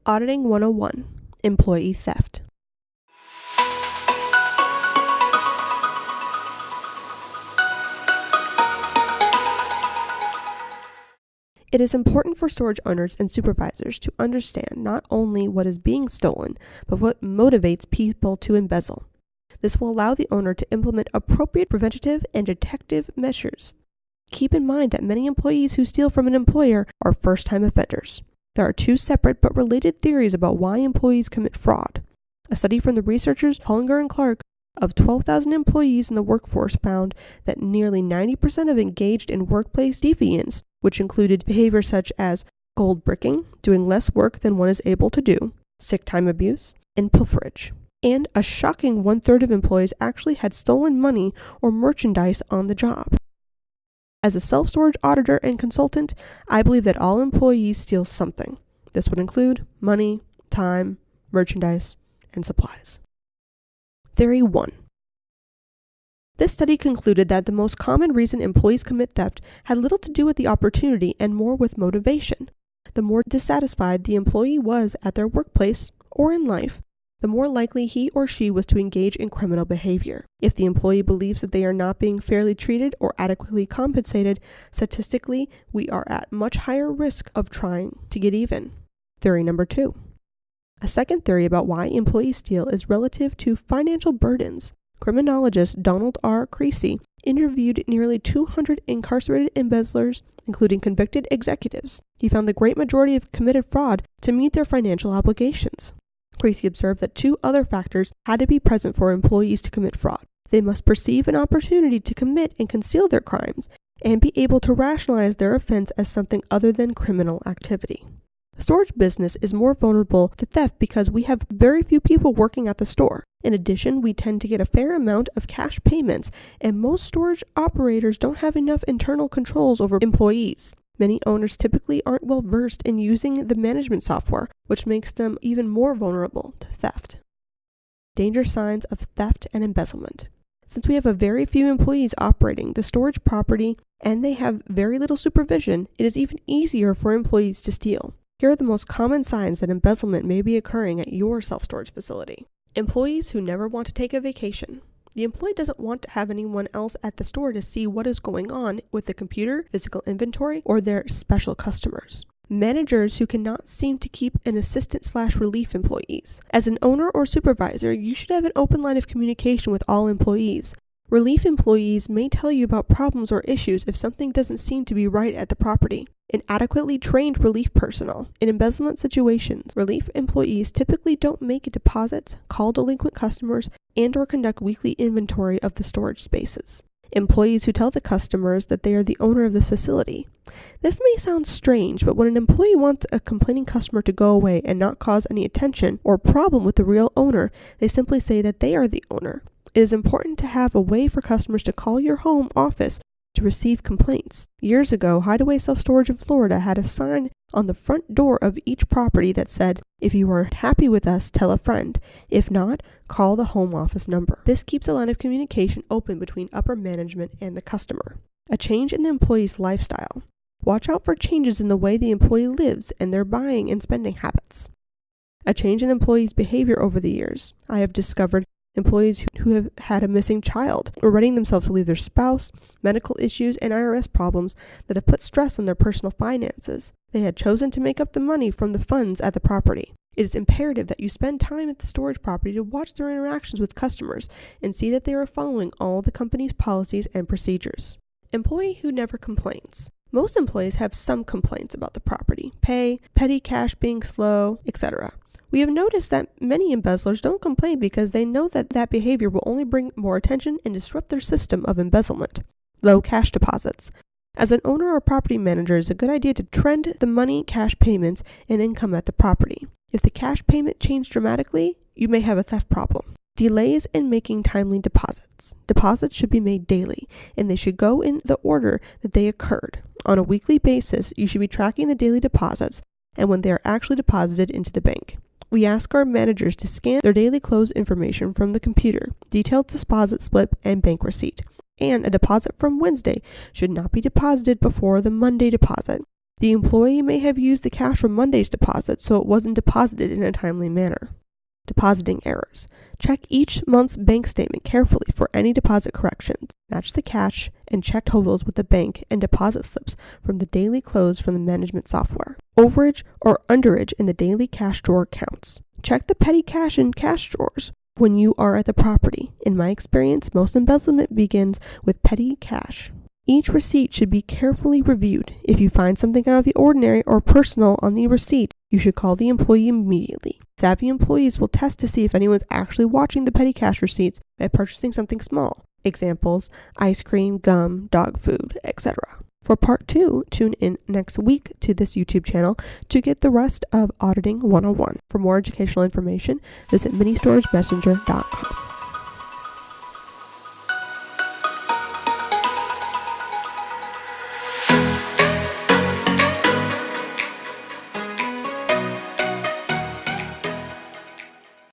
Auditing 101, Employee Theft. It is important for storage owners and supervisors to understand not only what is being stolen, but what motivates people to embezzle. This will allow the owner to implement appropriate preventative and detective measures. Keep in mind that many employees who steal from an employer are first-time offenders. There are two separate but related theories about why employees commit fraud. A study from the researchers Hollinger and Clark of 12,000 employees in the workforce found that nearly 90% of engaged in workplace deviance, which included behavior such as gold bricking, doing less work than one is able to do, sick time abuse, and pilferage. And a shocking 1/3 of employees actually had stolen money or merchandise on the job. As a self-storage auditor and consultant, I believe that all employees steal something. This would include money, time, merchandise, and supplies. Theory 1. This study concluded that the most common reason employees commit theft had little to do with the opportunity and more with motivation. The more dissatisfied the employee was at their workplace or in life, the more likely he or she was to engage in criminal behavior. If the employee believes that they are not being fairly treated or adequately compensated, statistically, we are at much higher risk of trying to get even. Theory number 2. A second theory about why employees steal is relative to financial burdens. Criminologist Donald R. Creasy interviewed nearly 200 incarcerated embezzlers, including convicted executives. He found the great majority of committed fraud to meet their financial obligations. Creasy observed that two other factors had to be present for employees to commit fraud. They must perceive an opportunity to commit and conceal their crimes, and be able to rationalize their offense as something other than criminal activity. The storage business is more vulnerable to theft because we have very few people working at the store. In addition, we tend to get a fair amount of cash payments, and most storage operators don't have enough internal controls over employees. Many owners typically aren't well versed in using the management software, which makes them even more vulnerable to theft. Danger signs of theft and embezzlement. Since we have a very few employees operating the storage property and they have very little supervision, it is even easier for employees to steal. Here are the most common signs that embezzlement may be occurring at your self-storage facility. Employees who never want to take a vacation. The employee doesn't want to have anyone else at the store to see what is going on with the computer, physical inventory, or their special customers. Managers who cannot seem to keep an assistant/relief employees. As an owner or supervisor, you should have an open line of communication with all employees. Relief employees may tell you about problems or issues if something doesn't seem to be right at the property. Inadequately trained relief personnel. In embezzlement situations, relief employees typically don't make deposits, call delinquent customers, and/or conduct weekly inventory of the storage spaces. Employees who tell the customers that they are the owner of the facility. This may sound strange, but when an employee wants a complaining customer to go away and not cause any attention or problem with the real owner, they simply say that they are the owner. It is important to have a way for customers to call your home office to receive complaints. Years ago, Hideaway Self-Storage of Florida had a sign on the front door of each property that said, "If you are happy with us, tell a friend. If not, call the home office number." This keeps a line of communication open between upper management and the customer. A change in the employee's lifestyle. Watch out for changes in the way the employee lives and their buying and spending habits. A change in employees' behavior over the years. I have discovered employees who have had a missing child or readying themselves to leave their spouse, medical issues, and IRS problems that have put stress on their personal finances. They had chosen to make up the money from the funds at the property. It is imperative that you spend time at the storage property to watch their interactions with customers and see that they are following all the company's policies and procedures. Employee who never complains. Most employees have some complaints about the property, pay, petty cash being slow, etc. We have noticed that many embezzlers don't complain because they know that that behavior will only bring more attention and disrupt their system of embezzlement. Low cash deposits. As an owner or property manager, it's a good idea to trend the money, cash payments, and income at the property. If the cash payment changed dramatically, you may have a theft problem. Delays in making timely deposits. Deposits should be made daily, and they should go in the order that they occurred. On a weekly basis, you should be tracking the daily deposits and when they are actually deposited into the bank. We ask our managers to scan their daily close information from the computer, detailed deposit slip, and bank receipt. And a deposit from Wednesday should not be deposited before the Monday deposit. The employee may have used the cash from Monday's deposit, so it wasn't deposited in a timely manner. Depositing errors. Check each month's bank statement carefully for any deposit corrections. Match the cash and check totals with the bank and deposit slips from the daily close from the management software. Overage or underage in the daily cash drawer counts. Check the petty cash in cash drawers when you are at the property. In my experience, most embezzlement begins with petty cash. Each receipt should be carefully reviewed. If you find something out of the ordinary or personal on the receipt, you should call the employee immediately. Savvy employees will test to see if anyone's actually watching the petty cash receipts by purchasing something small. Examples: ice cream, gum, dog food, etc. For part 2, tune in next week to this YouTube channel to get the rest of Auditing 101. For more educational information, visit ministoragemessenger.com.